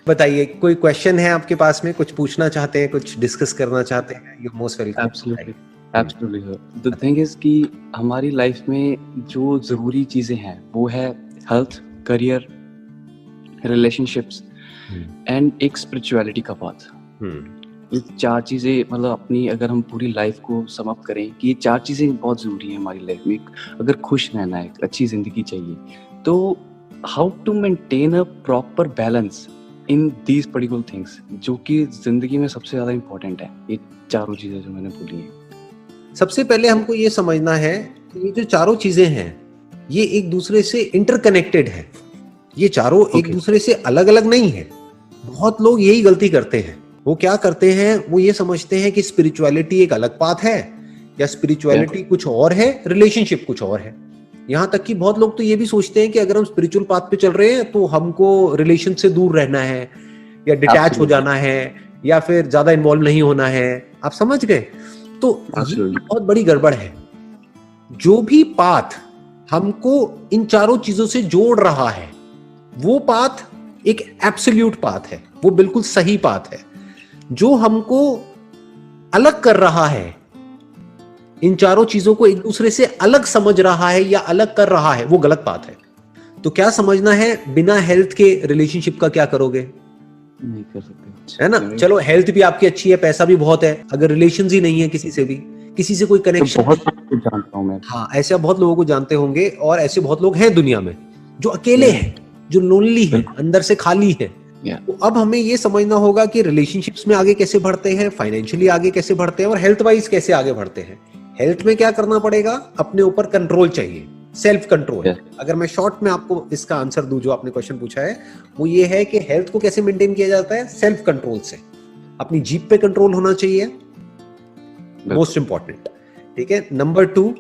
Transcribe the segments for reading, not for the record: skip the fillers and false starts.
बताइए, कोई क्वेश्चन है आपके पास में, कुछ पूछना चाहते हैं, कुछ डिस्कस करना चाहते हैं? You most welcome. Absolutely absolutely sir. The thing is कि हमारी लाइफ में जो ज़रूरी चीज़ें हैं वो है हेल्थ, करियर, रिलेशनशिप्स एंड एक स्पिरिचुअलिटी का पाथ। ये 4 चीज़ें मतलब अपनी अगर हम पूरी लाइफ को सम अप करें कि ये 4 चीज़ें बहुत ज़रूरी हैं हमारी लाइफ में। अगर खुश रहना है, एक अच्छी ज़िंदगी चाहिए, तो how to maintain a proper balance in these particular things, जो कि ज़िंदगी में सबसे ज़्यादा इम्पोर्टेंट है, ये चारों चीज़ें जो मैंने बोली हैं। सबसे पहले हमको ये समझना है कि ये जो चारों चीजें हैं ये एक दूसरे से इंटरकनेक्टेड है। ये चारों एक दूसरे से अलग अलग नहीं है। बहुत लोग यही गलती करते हैं। वो क्या करते हैं, वो ये समझते हैं कि स्पिरिचुअलिटी एक अलग पाथ है या स्पिरिचुअलिटी कुछ और है, रिलेशनशिप कुछ और है। यहाँ तक कि बहुत लोग तो ये भी सोचते हैं कि अगर हम स्पिरिचुअल पाथ पे चल रहे हैं तो हमको रिलेशन से दूर रहना है या डिटैच हो जाना है या फिर ज्यादा इन्वॉल्व नहीं होना है। आप समझ गए? तो ये बहुत बड़ी गड़बड़ है। जो भी पाथ हमको इन चारों चीजों से जोड़ रहा है वो पाथ एक एब्सोल्यूट पाथ है, वो बिल्कुल सही पाथ है। जो हमको अलग कर रहा है, इन चारों चीजों को एक दूसरे से अलग समझ रहा है या अलग कर रहा है, वो गलत बात है। तो क्या समझना है, बिना हेल्थ के रिलेशनशिप का क्या करोगे? नहीं कर सकते, है ना? चलो हेल्थ भी आपकी अच्छी है, पैसा भी बहुत है, अगर रिलेशंस ही नहीं है किसी से भी, किसी से कोई कनेक्शन, तो बहुत कुछ जानता हूं मैं। हाँ, ऐसे बहुत लोगों को जानते होंगे और ऐसे बहुत लोग हैं दुनिया में जो अकेले हैं, जो लोनली है, अंदर से खाली है। तो अब हमें ये समझना होगा कि रिलेशनशिप्स में आगे कैसे बढ़ते हैं, फाइनेंशियली आगे कैसे बढ़ते हैं और हेल्थ वाइज कैसे आगे बढ़ते हैं। हेल्थ में क्या करना पड़ेगा, अपने ऊपर कंट्रोल चाहिए, सेल्फ कंट्रोल। अगर मैं शॉर्ट में आपको इसका आंसर दूं, जो आपने क्वेश्चन पूछा है वो ये है कि हेल्थ को कैसे मेंटेन किया जाता है, सेल्फ कंट्रोल से। अपनी जीभ पे कंट्रोल होना चाहिए, मोस्ट इंपॉर्टेंट। ठीक है। नंबर 2,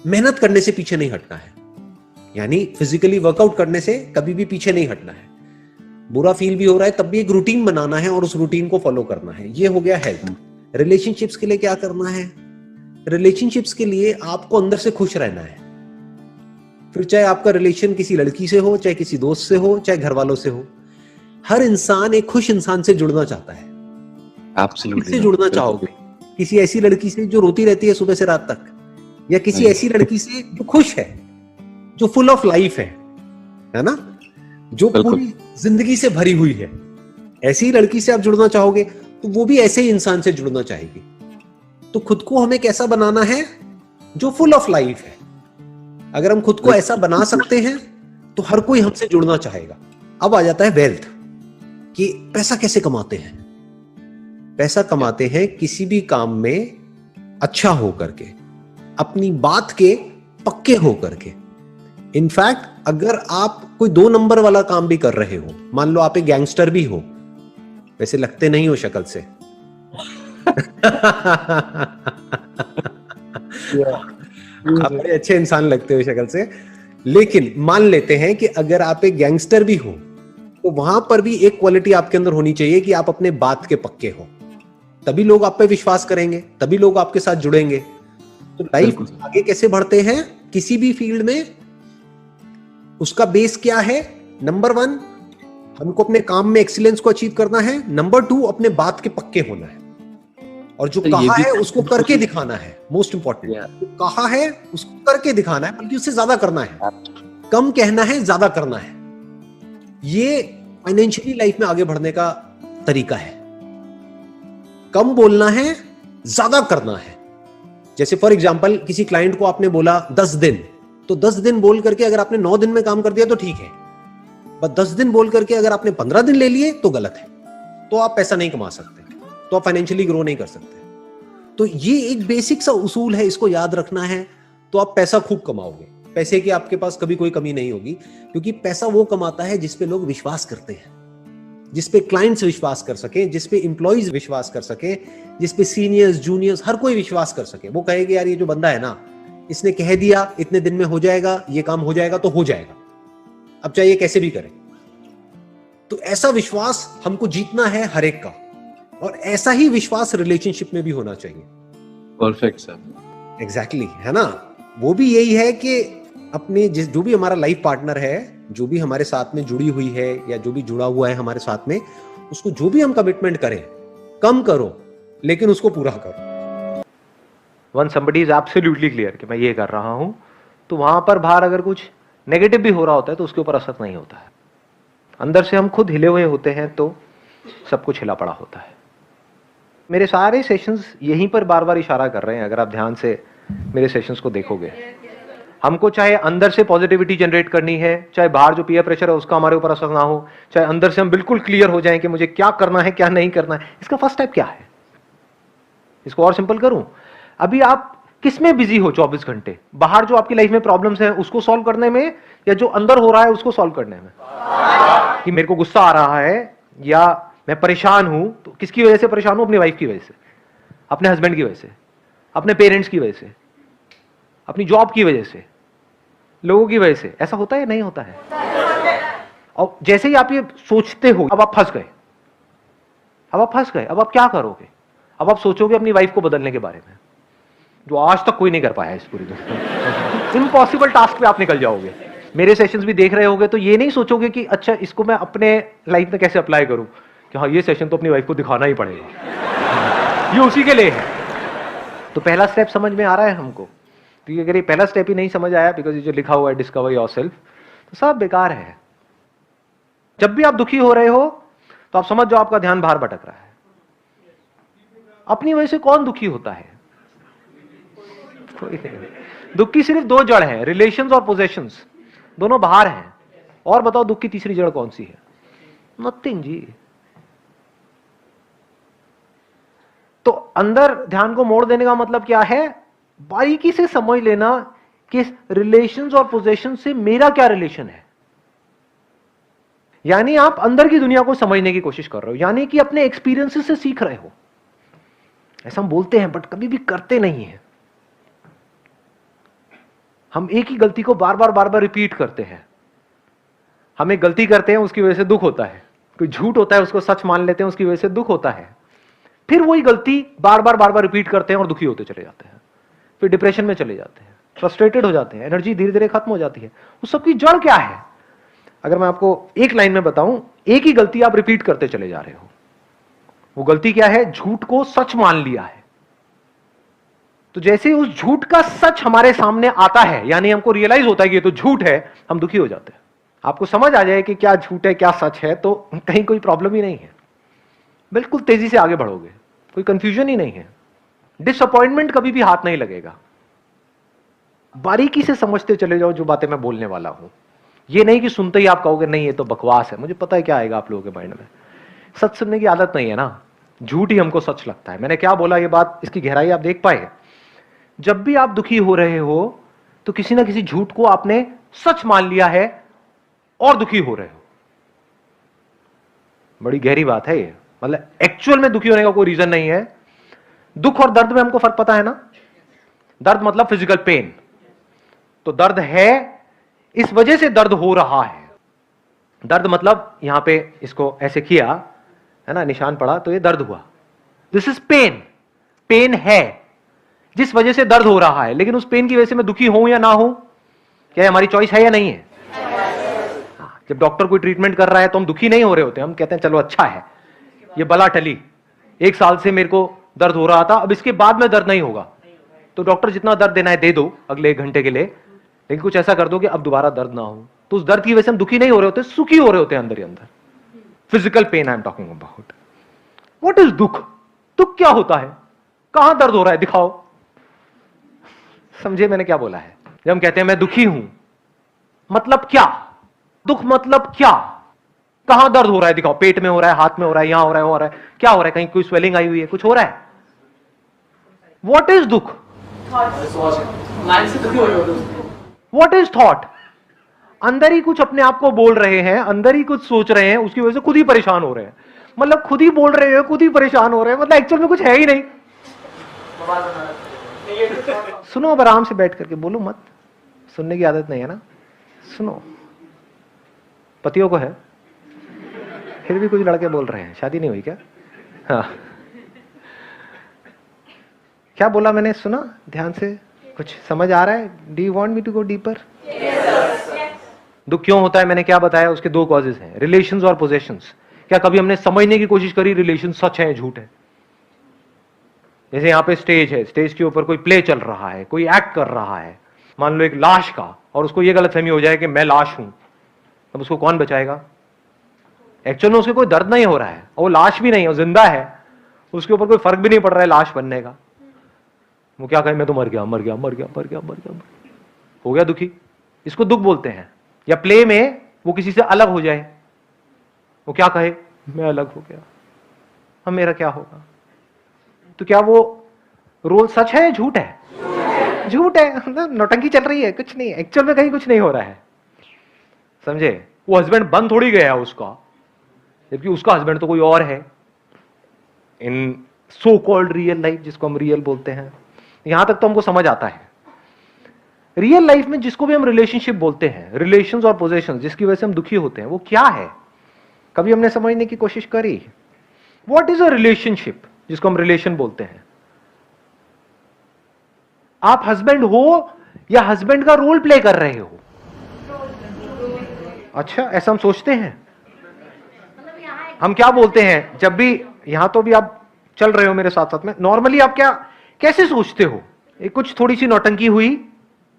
मेहनत करने से पीछे नहीं हटना है, यानी फिजिकली वर्कआउट करने से कभी भी पीछे नहीं हटना है। बुरा फील भी हो रहा है तब भी एक रूटीन बनाना है और उस रूटीन को फॉलो करना है। ये हो गया हेल्थ। रिलेशनशिप्स के लिए क्या करना है, रिलेशनशिप्स के लिए आपको अंदर से खुश रहना है। फिर चाहे आपका रिलेशन किसी लड़की से हो, चाहे किसी दोस्त से हो, चाहे घर वालों से हो, हर इंसान एक खुश इंसान से जुड़ना चाहता है। किससे जुड़ना चाहोगे? किसी ऐसी लड़की से जो रोती रहती है सुबह से रात तक, या किसी ऐसी लड़की से जो खुश है, जो फुल ऑफ लाइफ है ना, जो पूरी जिंदगी से भरी हुई है? ऐसी लड़की से आप जुड़ना चाहोगे तो वो भी ऐसे ही इंसान से जुड़ना चाहेगी। तो खुद को हमें कैसा बनाना है, जो फुल ऑफ लाइफ है। अगर हम खुद को ऐसा बना सकते हैं तो हर कोई हमसे जुड़ना चाहेगा। अब आ जाता है वेल्थ, कि पैसा कैसे कमाते हैं। पैसा कमाते हैं किसी भी काम में अच्छा हो करके, अपनी बात के पक्के हो करके। इनफैक्ट अगर आप कोई 2 नंबर वाला काम भी कर रहे हो, मान लो आप एक गैंगस्टर भी हो, वैसे लगते नहीं हो शक्ल से आप बड़े अच्छे इंसान लगते हो शक्ल से, लेकिन मान लेते हैं कि अगर आप एक गैंगस्टर भी हो तो वहां पर भी एक क्वालिटी आपके अंदर होनी चाहिए कि आप अपने बात के पक्के हो। तभी लोग आप पे विश्वास करेंगे, तभी लोग आपके साथ जुड़ेंगे। तो लाइफ आगे कैसे बढ़ते हैं किसी भी फील्ड में, उसका बेस क्या है? नंबर 1, हमको अपने काम में एक्सीलेंस को अचीव करना है। नंबर 2, अपने बात के पक्के होना है, और जो कहा है उसको करके दिखाना है। मोस्ट इंपॉर्टेंट, जो कहा है उसको करके दिखाना है, बल्कि उससे ज्यादा करना है। कम कहना है, ज्यादा करना है। ये फाइनेंशियली लाइफ में आगे बढ़ने का तरीका है। कम बोलना है, ज्यादा करना है। जैसे फॉर एग्जांपल किसी क्लाइंट को आपने बोला 10 दिन, तो 10 दिन बोल करके अगर आपने 9 दिन में काम कर दिया तो ठीक है, पर 10 दिन बोल करके अगर आपने 15 दिन ले लिए तो गलत है। तो आप पैसा नहीं कमा सकते, तो आप फाइनेंशियली ग्रो नहीं कर सकते। तो ये एक बेसिक सा उसूल है, इसको याद रखना है तो आप पैसा खूब कमाओगे। पैसे की आपके पास कभी कोई कमी नहीं होगी, क्योंकि पैसा वो कमाता है जिसपे लोग विश्वास करते हैं, जिसपे क्लाइंट्स विश्वास कर सके, जिसपे एम्प्लॉइज विश्वास कर सके, जिसपे सीनियर्स जूनियर्स हर कोई विश्वास कर सके। वो कहेगा यार ये जो बंदा है ना, इसने कह दिया इतने दिन में हो जाएगा, ये काम हो जाएगा तो हो जाएगा, अब चाहे ये कैसे भी करे। तो ऐसा विश्वास हमको जीतना है हर एक का, और ऐसा ही विश्वास रिलेशनशिप में भी होना चाहिए। Perfect sir. एग्जैक्टली, है ना। वो भी यही है कि अपने जो भी हमारा लाइफ पार्टनर है, जो भी हमारे साथ में जुड़ी हुई है या जो भी जुड़ा हुआ है हमारे साथ में, उसको जो भी हम कमिटमेंट करें, कम करो लेकिन उसको पूरा करो। One somebody is absolutely clear कि मैं ये कर रहा हूं, तो वहां पर बाहर अगर कुछ नेगेटिव भी हो रहा होता है तो उसके ऊपर असर नहीं होता है। अंदर से हम खुद हिले हुए होते हैं तो सब कुछ हिला पड़ा होता है। मेरे सारे सेशंस यहीं पर बार बार इशारा कर रहे हैं। अगर आप ध्यान से मेरे सेशंस को देखोगे, हमको चाहे अंदर से पॉजिटिविटी जनरेट करनी है, चाहे बाहर जो पीयर प्रेशर है उसका हमारे ऊपर असर ना हो, चाहे अंदर से हम बिल्कुल क्लियर हो जाएं कि मुझे क्या करना है क्या नहीं करना है। इसका फर्स्ट स्टेप क्या है? इसको और सिंपल करूं, अभी आप किस में बिजी हो 24 घंटे? बाहर जो आपकी लाइफ में प्रॉब्लम्स हैं उसको सॉल्व करने में, या जो अंदर हो रहा है उसको सॉल्व करने में? कि मेरे को गुस्सा आ रहा है या मैं परेशान हूं, तो किसकी वजह से परेशान हूं? अपनी वाइफ की वजह से, अपने हस्बैंड की वजह से, अपने पेरेंट्स की वजह से, अपनी जॉब की वजह से, लोगों की वजह से। ऐसा होता है नहीं होता है? और जैसे ही आप ये सोचते हो, अब आप फंस गए, अब आप क्या करोगे? अब आप सोचोगे अपनी वाइफ को बदलने के बारे में, जो आज तक कोई नहीं कर पाया इस पूरी दुनिया। इम्पॉसिबल टास्क पे आप निकल जाओगे। मेरे सेशंस भी देख रहे होगे तो ये नहीं सोचोगे कि अच्छा इसको मैं अपने लाइफ में कैसे अप्लाई करूं, कि हाँ ये सेशन तो अपनी वाइफ को दिखाना ही पड़ेगा, ये उसी के लिए है। तो पहला स्टेप समझ में आ रहा है हमको? क्योंकि अगर ये पहला स्टेप ही नहीं समझ आया, बिकॉज ये जो लिखा हुआ है डिस्कवर योरसेल्फ, तो सब बेकार है। जब भी आप दुखी हो रहे हो तो आप समझ जाओ आपका ध्यान बाहर भटक रहा है। अपनी वजह से कौन दुखी होता है? कोई नहीं। दुख की सिर्फ दो जड़ है, रिलेशंस और पोजेशंस, दोनों बाहर हैं। और बताओ दुख की तीसरी जड़ कौन सी है? नथिंग जी। तो अंदर ध्यान को मोड़ देने का मतलब क्या है? बारीकी से समझ लेना कि रिलेशंस और पोजेशन से मेरा क्या रिलेशन है। यानी आप अंदर की दुनिया को समझने की कोशिश कर रहे हो, यानी कि अपने एक्सपीरियंसेस से सीख रहे हो। ऐसा हम बोलते हैं बट कभी भी करते नहीं है। हम एक ही गलती को बार बार रिपीट करते हैं। हम एक गलती करते हैं, उसकी वजह से दुख होता है। कोई झूठ होता है, उसको सच मान लेते हैं, उसकी वजह से दुख होता है। फिर वही गलती बार बार रिपीट करते हैं और दुखी होते चले जाते हैं। फिर डिप्रेशन में चले जाते हैं, फ्रस्ट्रेटेड हो जाते हैं, एनर्जी धीरे धीरे खत्म हो जाती है। उस सब की जड़ क्या है? अगर मैं आपको एक लाइन में बताऊं, एक ही गलती आप रिपीट करते चले जा रहे हो। वो गलती क्या है? झूठ को सच मान लिया है। तो जैसे उस झूठ का सच हमारे सामने आता है, यानी हमको रियलाइज होता है कि ये तो झूठ है, हम दुखी हो जाते हैं। आपको समझ आ जाए कि क्या झूठ है क्या सच है, तो कहीं कोई प्रॉब्लम ही नहीं है, बिल्कुल तेजी से आगे बढ़ोगे, कोई कंफ्यूजन ही नहीं है। डिसअपॉइंटमेंट कभी भी हाथ नहीं लगेगा। बारीकी से समझते चले जाओ जो बातें मैं बोलने वाला हूं। ये नहीं कि सुनते ही आप कहोगे नहीं ये तो बकवास है। मुझे पता है क्या आएगा आप लोगों के माइंड में। सच सुनने की आदत नहीं है ना, झूठ ही हमको सच लगता है। मैंने क्या बोला, ये बात, इसकी गहराई आप देख पाए? जब भी आप दुखी हो रहे हो तो किसी ना किसी झूठ को आपने सच मान लिया है और दुखी हो रहे हो। बड़ी गहरी बात है ये। मतलब एक्चुअल में दुखी होने का कोई रीजन नहीं है। दुख और दर्द में हमको फर्क पता है ना? दर्द मतलब फिजिकल पेन, तो दर्द है इस वजह से दर्द हो रहा है। दर्द मतलब यहां पे इसको ऐसे किया है ना, निशान पड़ा तो ये दर्द हुआ। This is pen. पेन है जिस वजह से दर्द हो रहा है, लेकिन उस पेन की वजह से मैं दुखी हूं या ना हूं, क्या हमारी चॉइस है या नहीं है? जब डॉक्टर कोई ट्रीटमेंट कर रहा है तो हम दुखी नहीं हो रहे होते, हम कहते हैं चलो अच्छा है, ये बला टली। 1 साल से मेरे को दर्द हो रहा था, अब इसके बाद में दर्द नहीं होगा, तो डॉक्टर जितना दर्द देना है दे दो अगले 1 घंटे के लिए, लेकिन कुछ ऐसा कर दो कि अब दोबारा दर्द ना हो। तो उस दर्द की वजह से हम दुखी नहीं हो रहे होते, सुखी हो रहे होते हैं अंदर ही अंदर। Physical pain I am talking about. What is दुख? दुख क्या होता है? कहां दर्द हो रहा है? दिखाओ। समझे मैंने क्या बोला है? जब हम कहते हैं मैं दुखी हूं, मतलब क्या? दुख मतलब क्या? कहां दर्द हो रहा है? दिखाओ। पेट में हो रहा है, हाथ में हो रहा है, यहां हो रहा है, हो रहा है, क्या हो रहा है? कहीं कोई स्वेलिंग आई हुई है, कुछ हो रहा है? व्हाट इज दुख? What is thought? अंदर ही कुछ अपने आप को बोल रहे हैं, अंदर ही कुछ सोच रहे हैं, उसकी वजह से खुद ही परेशान हो रहे हैं। मतलब खुद ही बोल रहे हैं, खुद ही परेशान हो रहे हैं, मतलब एक्चुअल में कुछ है ही नहीं। सुनो, अब आराम से बैठ करके बोलो मत, सुनने की आदत नहीं है ना। सुनो, पतियों को है, फिर भी कुछ लड़के बोल रहे हैं। शादी नहीं हुई क्या? हाँ, क्या बोला मैंने? सुना ध्यान से? कुछ समझ आ रहा है? Do you want me to go deeper? दुख क्यों होता है मैंने क्या बताया? उसके 2 कॉजेज हैं, रिलेशंस और पोजेशंस। क्या कभी हमने समझने की कोशिश करी रिलेशन सच है झूठ है? जैसे यहां पे स्टेज है, स्टेज के ऊपर कोई प्ले चल रहा है, कोई एक्ट कर रहा है, मान लो एक लाश का, और उसको ये गलतफहमी हो जाए कि मैं लाश हूं, तब उसको कौन बचाएगा? एक्चुअल में उसके कोई दर्द नहीं हो रहा है, और वो लाश भी नहीं है, वो जिंदा है, उसके ऊपर कोई फर्क भी नहीं पड़ रहा है लाश बनने का। वो क्या कहे, मैं तो मर गया मर गया मर गया मर गया मर गया, हो गया दुखी, इसको दुख बोलते हैं। या प्ले में वो किसी से अलग हो जाए, वो क्या कहे, मैं अलग हो गया, अब मेरा क्या होगा? तो क्या वो रोल सच है झूठ है? झूठ है, नौटंकी चल रही है, कुछ नहीं, एक्चुअल में कहीं कुछ नहीं हो रहा है, समझे? वो हस्बैंड बन थोड़ी गया उसका, जबकि उसका हस्बैंड तो कोई और है इन सो कॉल्ड रियल लाइफ, जिसको हम रियल बोलते हैं। यहां तक तो हमको समझ आता है। रियल लाइफ में जिसको भी हम रिलेशनशिप बोलते हैं, रिलेशंस और पोजेशंस, जिसकी वजह से हम दुखी होते हैं, वो क्या है? कभी हमने समझने की कोशिश करी? व्हाट इज अ रिलेशनशिप, जिसको हम रिलेशन बोलते हैं? आप हस्बैंड हो या हस्बैंड का रोल प्ले कर रहे हो? अच्छा, ऐसा हम सोचते हैं। हम क्या बोलते हैं जब भी, यहां तो भी आप चल रहे हो मेरे साथ साथ में, नॉर्मली आप क्या कैसे सोचते हो? एक कुछ थोड़ी सी नौटंकी हुई,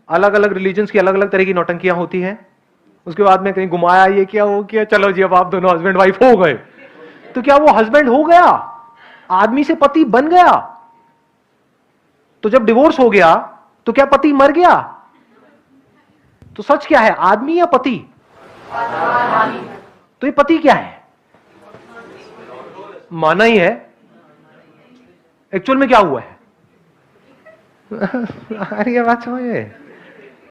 अलग अलग रिलीजन्स की अलग अलग तरह की नौटंकियां होती हैं, उसके बाद में कहीं घुमाया, ये किया वो किया, चलो जी अब आप दोनों हस्बैंड वाइफ हो गए। तो क्या वो हस्बैंड हो गया? आदमी से पति बन गया? तो जब डिवोर्स हो गया तो क्या पति मर गया? तो सच क्या है, आदमी या पति? तो ये पति क्या है? माना ही है, एक्चुअल में क्या हुआ है? अरे ये बात समझ में